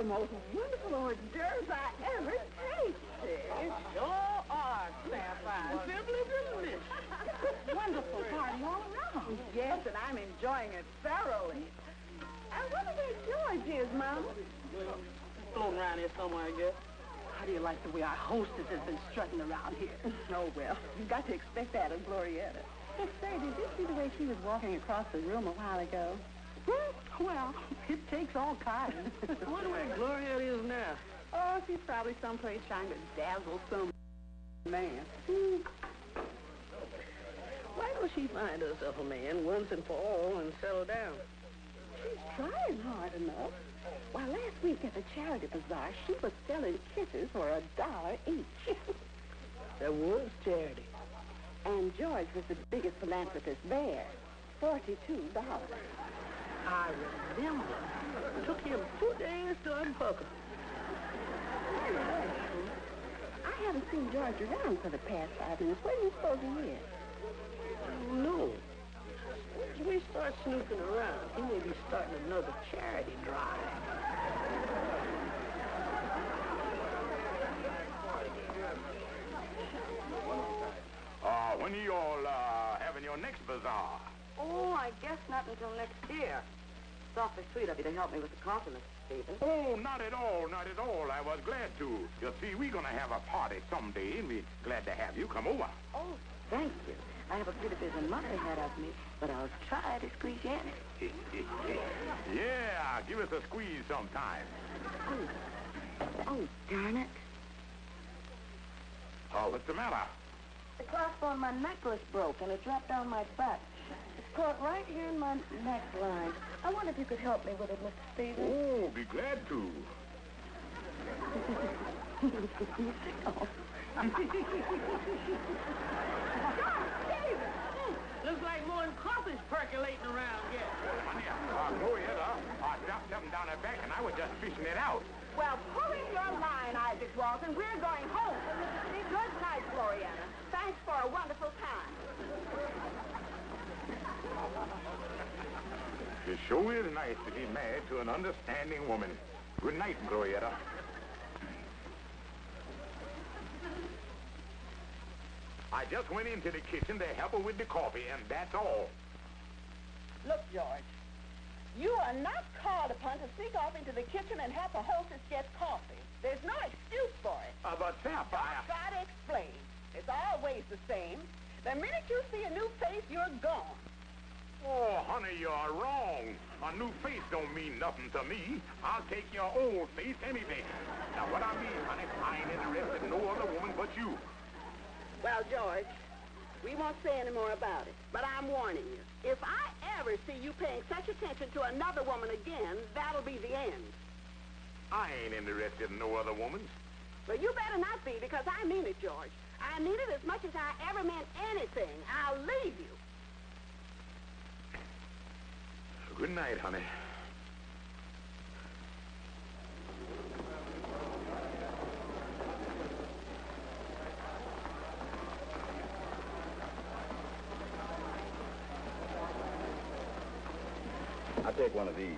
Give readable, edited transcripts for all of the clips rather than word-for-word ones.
most wonderful hors d'oeuvres I ever tasted. Sure are, Sapphire. Simply delicious. Wonderful party all around. Yes, and I'm enjoying it thoroughly. I wonder where George is, Mama. Floating around here somewhere, I guess. How do you like the way our hostess has been strutting around here? Oh, well, you've got to expect that of Glorietta. Say, did you see the way she was walking across the room a while ago? Well, it takes all kinds. I wonder where Glorietta is now. Oh, she's probably someplace trying to dazzle some man. Why don't she find herself a man once and for all and settle down? She's trying hard enough. Why, last week at the charity bazaar, she was selling kisses for $1 each. That was charity. And George was the biggest philanthropist there. $42. I remember. It took him 2 days to unhook her. Anyway, I haven't seen George around for the past 5 minutes. Where do you suppose he is? I don't know. Once we start snooping around, he may be starting another charity drive. When are you all having your next bazaar? Oh, I guess not until next year. It's awfully sweet of you to help me with the coffee, Mr. Stevens. Oh, not at all, not at all. I was glad to. You see, we're going to have a party someday, and we're glad to have you come over. Oh, thank you. I have a pretty busy month ahead of me, but I'll try to squeeze you in. Yeah, give us a squeeze sometime. Oh, darn it. Oh, what's the matter? The clasp on my necklace broke, and it dropped down my back. It's caught right here in my neckline. I wonder if you could help me with it, Mr. Stevens. Oh, be glad to. Looks like more than coffee's percolating around here. Glorietta, I dropped something down her back, and I was just fishing it out. Well, pull in your line, Isaac Walton. We're going home. Good night, Glorietta. Thanks for a wonderful time. It sure is nice to be married to an understanding woman. Good night, Glorietta. I just went into the kitchen to help her with the coffee, and that's all. Look, George, you are not called upon to sneak off into the kitchen and help a hostess get coffee. There's no excuse for it. But Sapphire... Don't try to explain. It's always the same. The minute you see a new face, you're gone. Oh, honey, you're wrong. A new face don't mean nothing to me. I'll take your old face any day. Now, what I mean, honey, I ain't interested in no other woman but you. Well, George, we won't say any more about it, but I'm warning you. If I ever see you paying such attention to another woman again, that'll be the end. I ain't interested in no other woman. Well, you better not be, because I mean it, George. I mean it as much as I ever meant anything. I'll leave you. Good night, honey. I'll take one of these.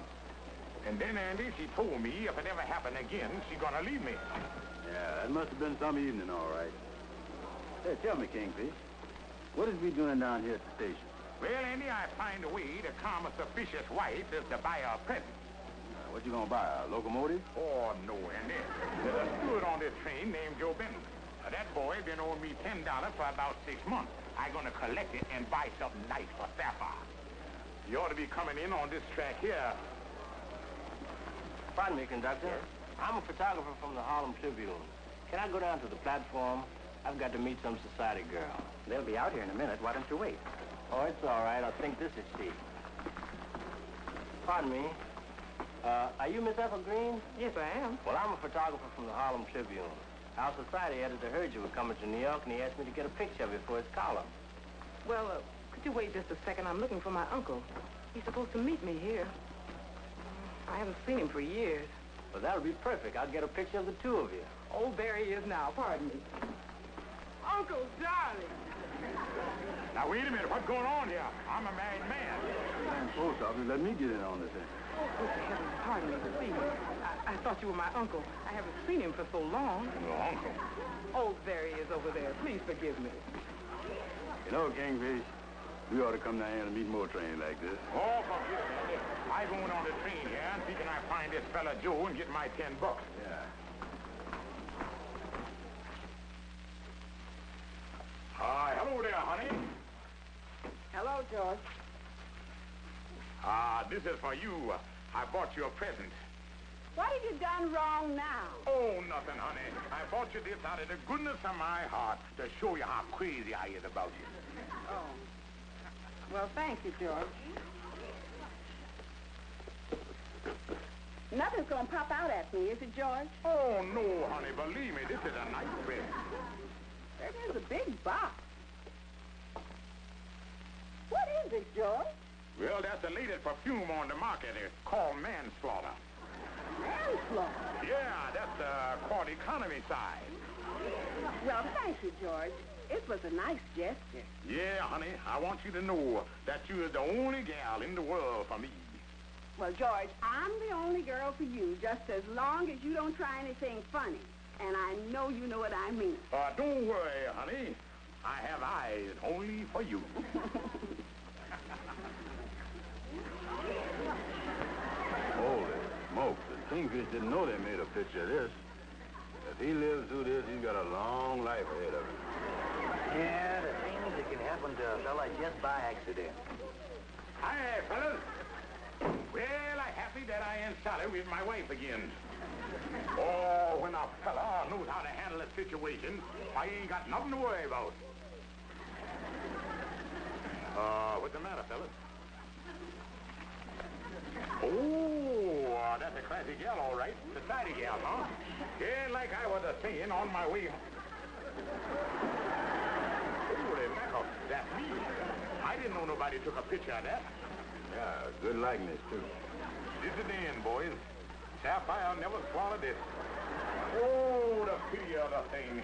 And then, Andy, she told me if it ever happened again, she's gonna leave me. Yeah, that must have been some evening, all right. Hey, tell me, Kingfish, what is we doing down here at the station? Well, Andy, I find a way to calm a suspicious wife is to buy her a present. What you gonna buy, a locomotive? Oh, no, Andy. There's a steward on this train named Joe Benton. That boy been owing me $10 for about 6 months. I'm gonna collect it and buy something nice for Sapphire. You ought to be coming in on this track here. Pardon me, conductor. Yes? I'm a photographer from the Harlem Tribune. Can I go down to the platform? I've got to meet some society girl. They'll be out here in a minute. Why don't you wait? Oh, it's all right. I think this is she. Pardon me. Are you Miss Ethel Green? Yes, I am. Well, I'm a photographer from the Harlem Tribune. Our society editor heard you were coming to New York, and he asked me to get a picture of you for his column. Well, could you wait just a second? I'm looking for my uncle. He's supposed to meet me here. I haven't seen him for years. Well, that'll be perfect. I'll get a picture of the two of you. Oh, there he is now. Pardon me. Uncle, darling. Now, wait a minute. What's going on here? I'm a married man. Man, post office, let me get in on this thing. Good to heavens, pardon me to see you. I thought you were my uncle. I haven't seen him for so long. Your uncle? Oh, there he is over there. Please forgive me. You know, Kingfish, we ought to come down here and meet more trains like this. Oh, forget it, Andy. I going on the train here and thinking I find this fella Joe and get my $10. Yeah. Hello there, honey. Hello, George. This is for you. I bought you a present. What have you done wrong now? Oh, nothing, honey. I bought you this out of the goodness of my heart to show you how crazy I is about you. Oh. Well, thank you, George. Nothing's going to pop out at me, is it, George? Oh, no, honey. Believe me, this is a nice present. There is a big box. What is it, George? Well, that's the latest perfume on the market. It's called Manslaughter. Manslaughter? Yeah, that's the quart economy size. Well, thank you, George. It was a nice gesture. Yeah, honey, I want you to know that you are the only gal in the world for me. Well, George, I'm the only girl for you, just as long as you don't try anything funny. And I know you know what I mean. Don't worry, honey. I have eyes only for you. Holy smokes, the Kingfish didn't know they made a picture of this. If he lives through this, he's got a long life ahead of him. Yeah, the things that can happen to a fella just by accident. Hi, fellas. Well, I'm happy that I ain't sorry with my wife again. Oh, when a fella knows how to handle a situation, I ain't got nothing to worry about. What's the matter, fellas? Oh, that's a classy gal, all right. Society gal, huh? Yeah, like I was saying on my way home. Holy mackerel, that's me. I didn't know nobody took a picture of that. Yeah, good likeness, too. This is the end, boys. Sapphire never swallowed this. Oh, the pity of the thing.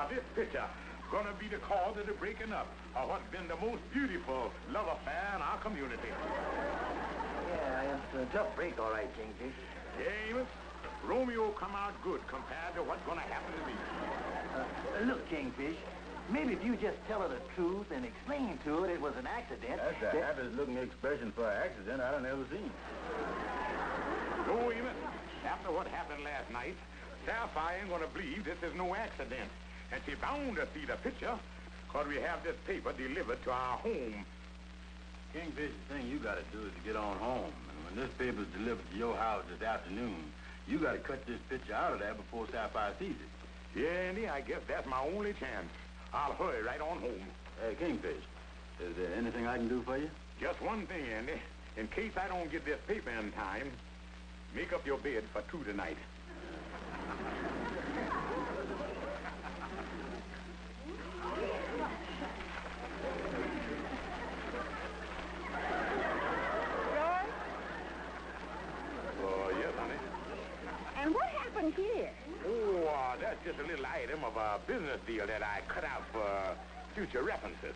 This picture gonna be the cause of the breaking up of what's been the most beautiful love affair in our community. Yeah, it's a tough break, all right, Kingfish. Yeah, Amos, Romeo come out good compared to what's gonna happen to me. Look, Kingfish, maybe if you just tell her the truth and explain to her it was an accident... That's the happiest-looking expression for an accident I done ever seen. No, Amos, after what happened last night, Sapphire ain't gonna believe this is no accident. And she's bound to see the picture, because we have this paper delivered to our home. Kingfish, the thing you gotta do is to get on home. And when this paper's delivered to your house this afternoon, you gotta cut this picture out of there before Sapphire sees it. Yeah, Andy, I guess that's my only chance. I'll hurry right on home. Hey, Kingfish, is there anything I can do for you? Just one thing, Andy. In case I don't get this paper in time, make up your bed for two tonight. Here. Oh, that's just a little item of a business deal that I cut out for future references.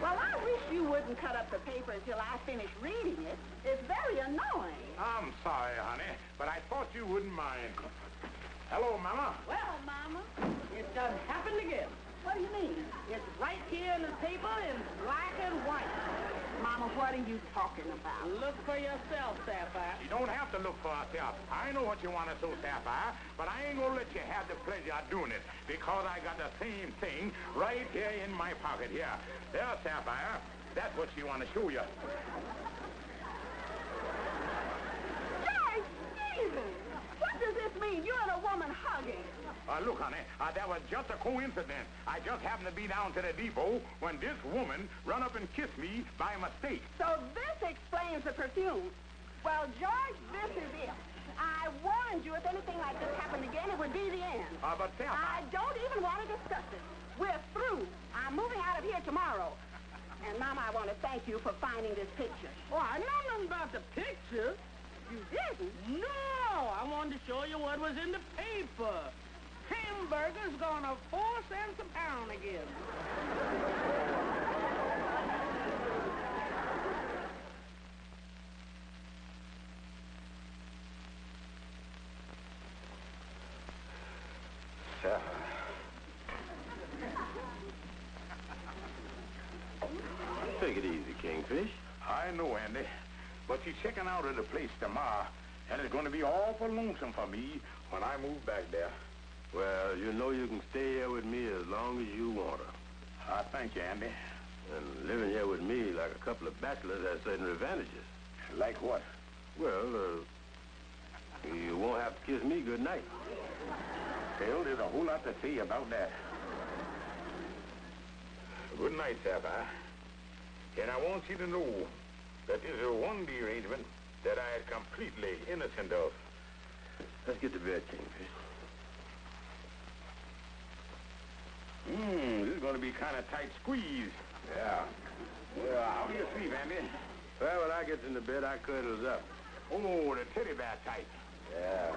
Well, I wish you wouldn't cut up the paper until I finish reading it. It's very annoying. I'm sorry, honey, but I thought you wouldn't mind. Hello, Mama. Well, Mama, it done happened again. What do you mean? It's right here in the paper in black and white. Mama, what are you talking about? Look for yourself, Sapphire. You don't have to look for herself. I know what you want to sow, Sapphire, but I ain't gonna let you have the pleasure of doing it because I got the same thing right here in my pocket here. There, Sapphire. That's what she want to show you. George, Jesus! What does this mean? You and a woman hugging. Look, honey, that was just a coincidence. I just happened to be down to the depot when this woman run up and kissed me by mistake. So this explains the perfume. Well, George, this is it. I warned you if anything like this happened again, it would be the end. But Sapphire... I don't even want to discuss it. We're through. I'm moving out of here tomorrow. And, Mama, I want to thank you for finding this picture. Oh, I know nothing about the picture. You didn't? No, I wanted to show you what was in the paper. Hamburger's gone up 4 cents a pound again. Kingfish. I know, Andy. But she's checking out of the place tomorrow, and it's going to be awful lonesome for me when I move back there. Well, you know you can stay here with me as long as you want to. I thank you, Andy. And living here with me like a couple of bachelors has certain advantages. Like what? Well, you won't have to kiss me good night. Well, there's a whole lot to say about that. Good night, Sapphire. And I want you to know that this is one derangement that I am completely innocent of. Let's get to bed, Kingfish. This is going to be kind of tight squeeze. Yeah. Well, how do you sleep, Andy? Well, when I get into bed, I cuddles up. Oh, the teddy bear type. Yeah.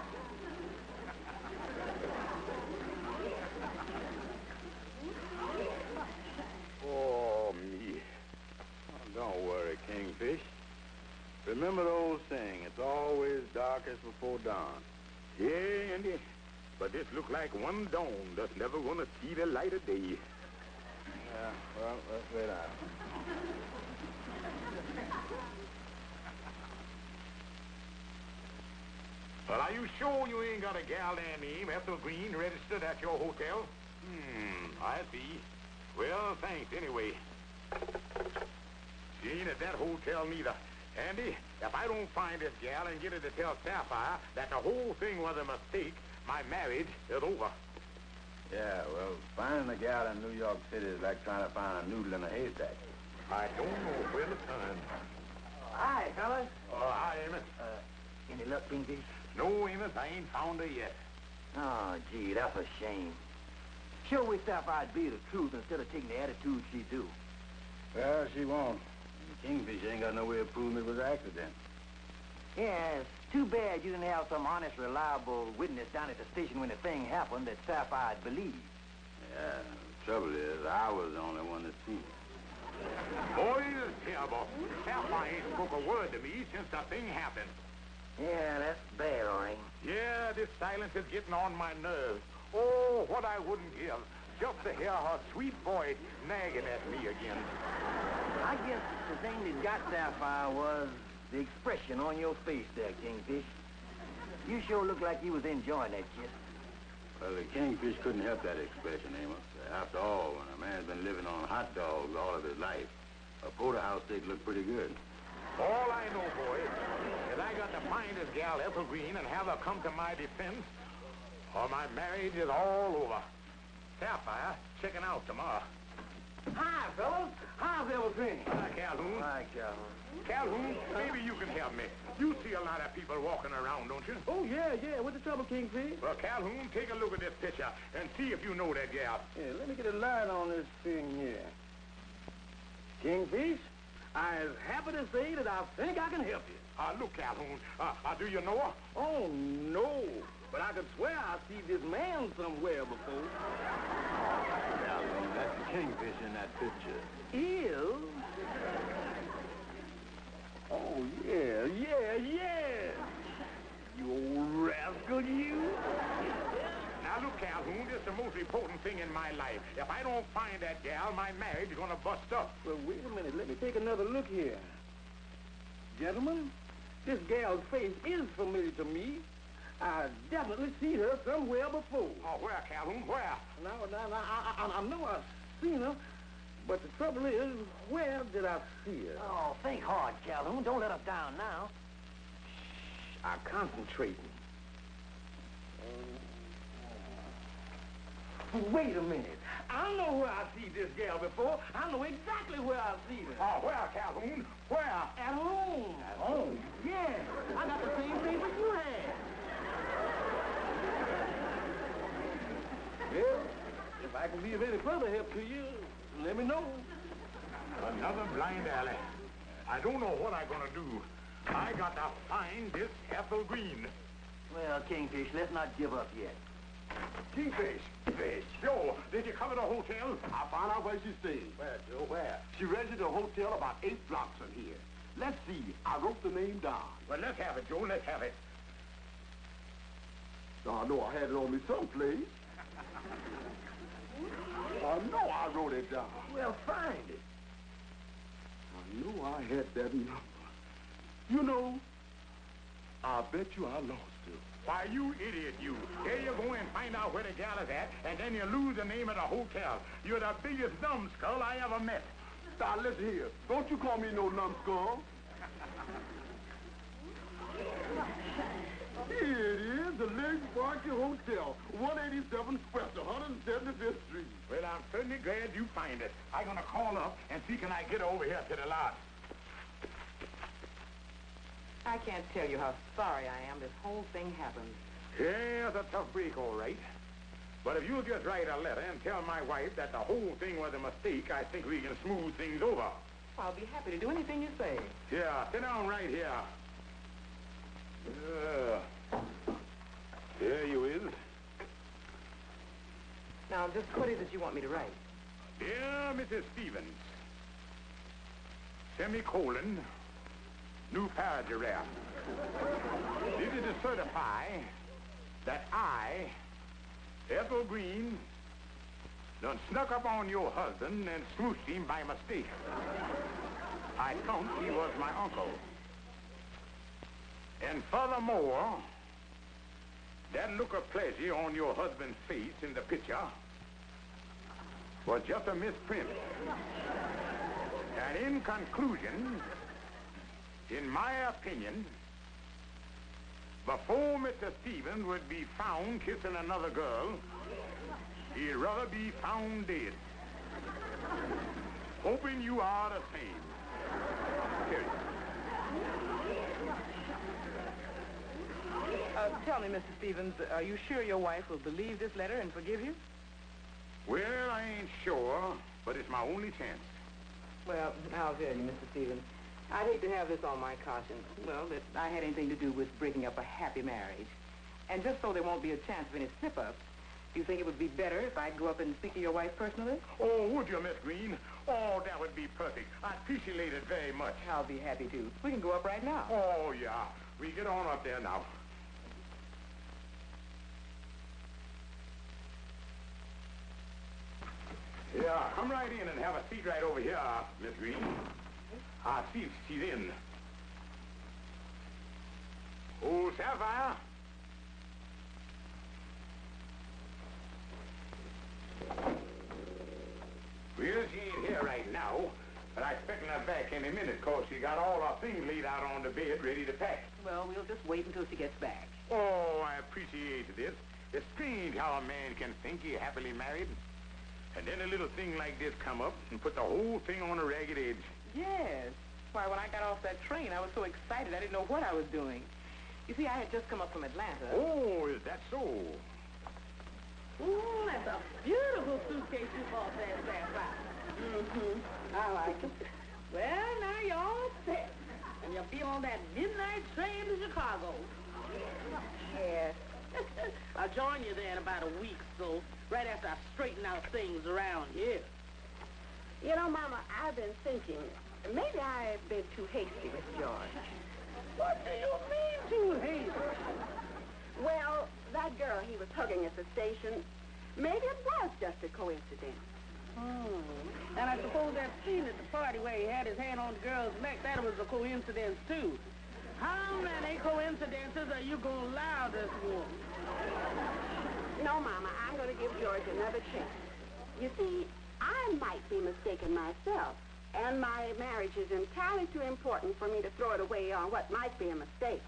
Oh, me. Oh, don't worry, Kingfish. Remember the old saying, it's always darkest before dawn. Yeah, Andy. But this look like one dawn that's never going to see the light of day. Yeah, well, let's lay down. Well, are you sure you ain't got a gal named Ethel Green registered at your hotel? I see. Well, thanks anyway. She ain't at that hotel neither. Andy, if I don't find this gal and get her to tell Sapphire that the whole thing was a mistake, my marriage is over. Yeah, well, finding a gal in New York City is like trying to find a noodle in a haystack. I don't know where to turn. Hi, fellas. Hi, Amos. Any luck, Kingfish? No, Amos, I ain't found her yet. Oh, gee, that's a shame. Sure wish Sapphire'd be the truth instead of taking the attitude she do. Well, she won't. Kingfish ain't got no way of proving it was an accident. Yeah, it's too bad you didn't have some honest, reliable witness down at the station when the thing happened that Sapphire'd believe. Yeah, the trouble is, I was the only one that seen it. Boy, this is terrible. Sapphire ain't spoke a word to me since the thing happened. Yeah, that's bad, all right. Yeah, this silence is getting on my nerves. Oh, what I wouldn't give just to hear her sweet voice nagging at me again. I guess the thing that got Sapphire was the expression on your face there, Kingfish. You sure look like you was enjoying that kiss. Well, the Kingfish couldn't help that expression, Amos. After all, when a man's been living on hot dogs all of his life, a porterhouse steak looked pretty good. All I know, boy, is I got to find this gal Ethel Green and have her come to my defense, or my marriage is all over. Sapphire checking out tomorrow. Hi, fellas. How's everything? Hi, Calhoun. Hi, Calhoun. Calhoun, maybe you can help me. You see a lot of people walking around, don't you? Oh, yeah. What's the trouble, Kingfish? Well, Calhoun, take a look at this picture and see if you know that gal. Yeah, let me get a line on this thing here. Kingfish, I'm happy to say that I think I can help you. Look, Calhoun, do you know her? Oh, no. But I could swear I've seen this man somewhere before. Calhoun, that's the Kingfish in that picture. Ew. Oh, yeah. You old rascal, you. Now, look, Calhoun, this is the most important thing in my life. If I don't find that gal, my marriage is going to bust up. Well, wait a minute. Let me take another look here. Gentlemen, this gal's face is familiar to me. I've definitely seen her somewhere before. Oh, where, Calhoun, where? Now, I know I've seen her, but the trouble is, where did I see her? Oh, think hard, Calhoun. Don't let us down now. I'm concentrating. Wait a minute. I know where I've seen this gal before. I know exactly where I've seen her. Oh, where, Calhoun? Where? At home. At home? Yeah. I got the same thing that you had. Well, if I can be of any further help to you, let me know. Another blind alley. I don't know what I'm going to do. I got to find this Ethel Green. Well, Kingfish, let's not give up yet. Kingfish. Joe, did you cover the hotel? I found out where she stays. Where, Joe, where? She rented a hotel about 8 blocks from here. Let's see. I wrote the name down. Well, let's have it, Joe. Let's have it. I know I had it on me someplace. I know I wrote it down. Well, find it. know I had that number. You know, I bet you I lost it. Why, you idiot, you. Here you go and find out where the gal is at, and then you lose the name of the hotel. You're the biggest numbskull I ever met. Now, listen here. Don't you call me no numbskull. Here it is, the Lake Barkley Hotel, 187 West, 175th Street. Well, I'm certainly glad you find it. I'm going to call up and see can I get over here to the lodge. I can't tell you how sorry I am this whole thing happened. Yeah, it's a tough break, all right. But if you'll just write a letter and tell my wife that the whole thing was a mistake, I think we can smooth things over. I'll be happy to do anything you say. Yeah, sit down right here. There you is. Now, just what is it you want me to write? Dear Mrs. Stevens, semicolon, new paragraph. This is to certify that I, Ethel Green, done snuck up on your husband and smooched him by mistake. I thought he was my uncle. And furthermore, that look of pleasure on your husband's face in the picture was just a misprint. And in conclusion, in my opinion, before Mr. Stevens would be found kissing another girl, he'd rather be found dead. Hoping you are the same. Period. Tell me, Mr. Stevens, are you sure your wife will believe this letter and forgive you? Well, I ain't sure, but it's my only chance. Well, I'll tell you, Mr. Stevens, I'd hate to have this on my conscience. Well, that I had anything to do with breaking up a happy marriage. And just so there won't be a chance of any slip-ups, do you think it would be better if I'd go up and speak to your wife personally? Oh, would you, Miss Green? Oh, that would be perfect. I appreciate it very much. I'll be happy to. We can go up right now. Oh, yeah. We get on up there now. Yeah, come right in and have a seat right over here, Miss Green. I'll see if she's in. Oh, Sapphire. Well, she ain't here right now, but I expect her back any minute, 'cause she got all her things laid out on the bed ready to pack. Well, we'll just wait until she gets back. Oh, I appreciate this. It's strange how a man can think he's happily married, and then a little thing like this come up and put the whole thing on a ragged edge. Yes. Why, when I got off that train, I was so excited I didn't know what I was doing. You see, I had just come up from Atlanta. Oh, is that so? Ooh, that's a beautiful suitcase you bought there, Sapphire. Mm-hmm. I like it. Well, now you're all set. And you'll be on that midnight train to Chicago. Yes. I'll join you there in about a week, so right after I straighten out things around here. You know, Mama, I've been thinking, maybe I've been too hasty with George. What do you mean too hasty? Well, that girl he was hugging at the station, maybe it was just a coincidence. And I suppose that scene at the party where he had his hand on the girl's neck, that was a coincidence, too. How many coincidences are you going to allow this woman? No, Mama, I'm going to give George another chance. You see, I might be mistaken myself, and my marriage is entirely too important for me to throw it away on what might be a mistake.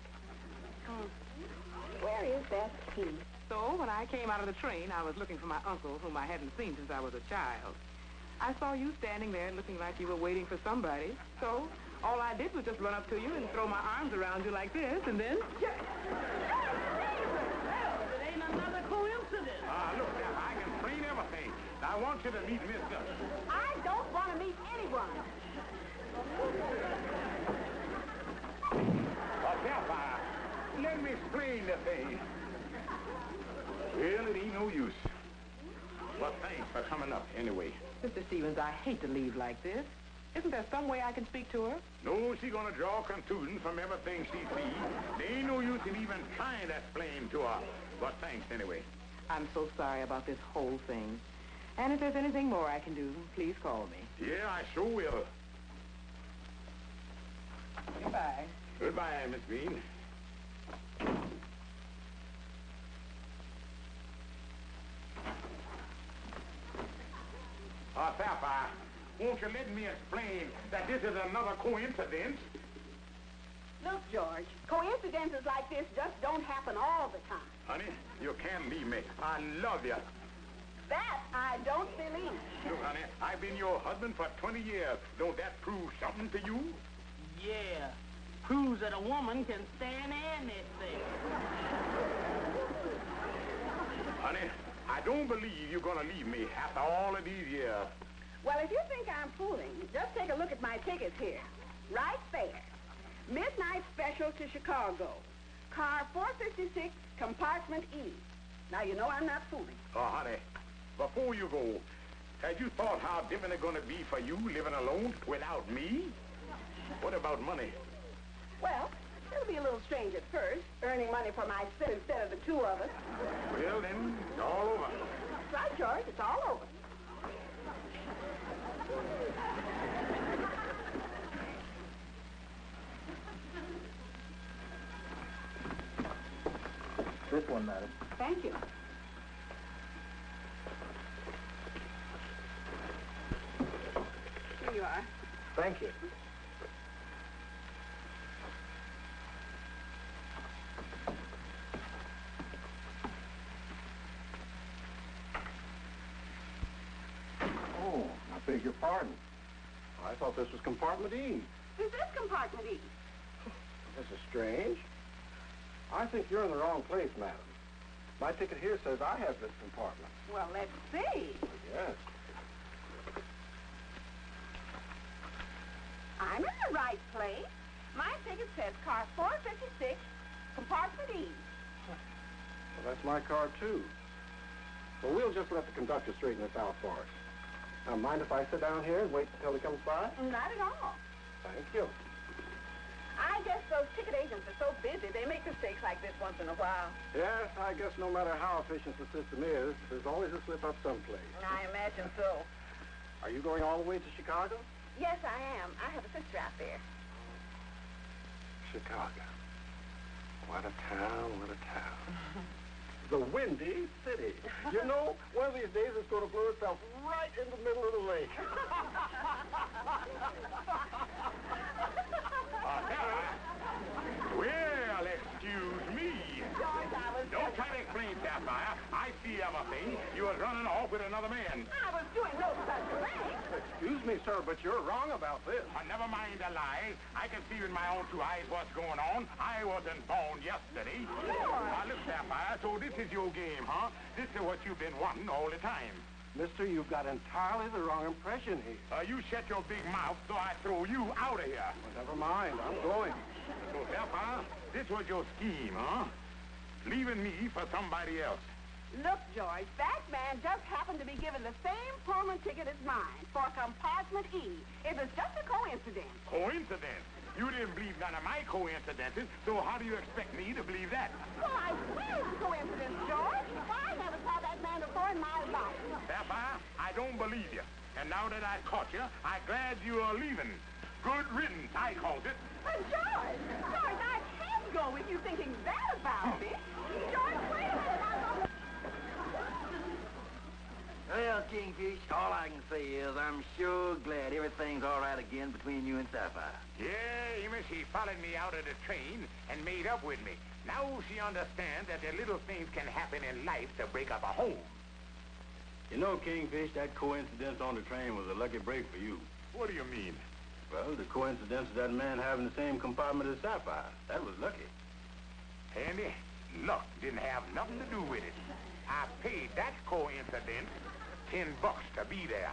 Where is that key? So, when I came out of the train, I was looking for my uncle, whom I hadn't seen since I was a child. I saw you standing there looking like you were waiting for somebody. So, all I did was just run up to you and throw my arms around you like this, and then... Well, it ain't another coincidence. Look, I can explain everything. I want you to meet Miss Dutton. I don't want to meet anyone. Sapphire, let me explain the thing. Well, it ain't no use. But thanks for coming up anyway. Mr. Stevens, I hate to leave like this. Isn't there some way I can speak to her? No, she's gonna draw conclusions from everything she sees. There ain't no use in even trying to explain to her. But thanks anyway. I'm so sorry about this whole thing. And if there's anything more I can do, please call me. Yeah, I sure will. Goodbye. Goodbye, Miss Green. Sapphire, won't you let me explain that this is another coincidence? Look, George, coincidences like this just don't happen all the time. Honey, you can't leave me. I love you. That I don't believe. Look, honey, I've been your husband for 20 years. Don't that prove something to you? Yeah. Proves that a woman can stand anything. Honey, I don't believe you're gonna leave me after all of these years. Well, if you think I'm fooling, just take a look at my tickets here. Right there. Midnight special to Chicago. Car 456, compartment E. Now, you know I'm not fooling. Oh, honey, before you go, have you thought how different it's gonna be for you living alone without me? What about money? Well, it'll be a little strange at first, earning money for myself instead of the two of us. Well, then, it's all over. That's right, George. It's all over. This one, madam. Thank you. Here you are. Thank you. Oh, I beg your pardon. I thought this was compartment E. This is compartment E. This is strange. I think you're in the wrong place, madam. My ticket here says I have this compartment. Well, let's see. Yes. I'm in the right place. My ticket says car 456, compartment E. Well, that's my car, too. Well, we'll just let the conductor straighten this out for us. Now, mind if I sit down here and wait until he comes by? Not at all. Thank you. I guess those ticket agents are so busy, they make mistakes like this once in a while. Yes, I guess no matter how efficient the system is, there's always a slip-up someplace. I imagine so. Are you going all the way to Chicago? Yes, I am. I have a sister out there. Chicago. What a town, what a town. The Windy City. You know, one of these days it's going to blow itself right in the middle of the lake. Well, excuse me. George, I was... Don't try to explain, Sapphire. I see everything. You was running off with another man. I was doing no such thing. Excuse me, sir, but you're wrong about this. Never mind the lies. I can see with my own two eyes what's going on. I wasn't born yesterday. Look, Sapphire, so this is your game, huh? This is what you've been wanting all the time. Mister, you've got entirely the wrong impression here. You shut your big mouth so I throw you out of here. Well, never mind. I'm going. So, Sapphire, this was your scheme, huh? Leaving me for somebody else. Look, George, that man just happened to be given the same Pullman ticket as mine for compartment E. It was just a coincidence. Coincidence? You didn't believe none of my coincidences, so how do you expect me to believe that? Well, I swear it's a coincidence, George. I never saw that man before in my life. Sapphire, I don't believe you. And now that I caught you, I'm glad you are leaving. Good riddance, I called it. But George, I can't go with you thinking that about me. George, wait a minute. Well, Kingfish, all I can say is I'm sure glad everything's all right again between you and Sapphire. Yeah, Amos, she followed me out of the train and made up with me. Now she understands that the little things can happen in life to break up a home. You know, Kingfish, that coincidence on the train was a lucky break for you. What do you mean? Well, the coincidence of that man having the same compartment as Sapphire. That was lucky. Handy, luck didn't have nothing to do with it. I paid that coincidence $10 to be there.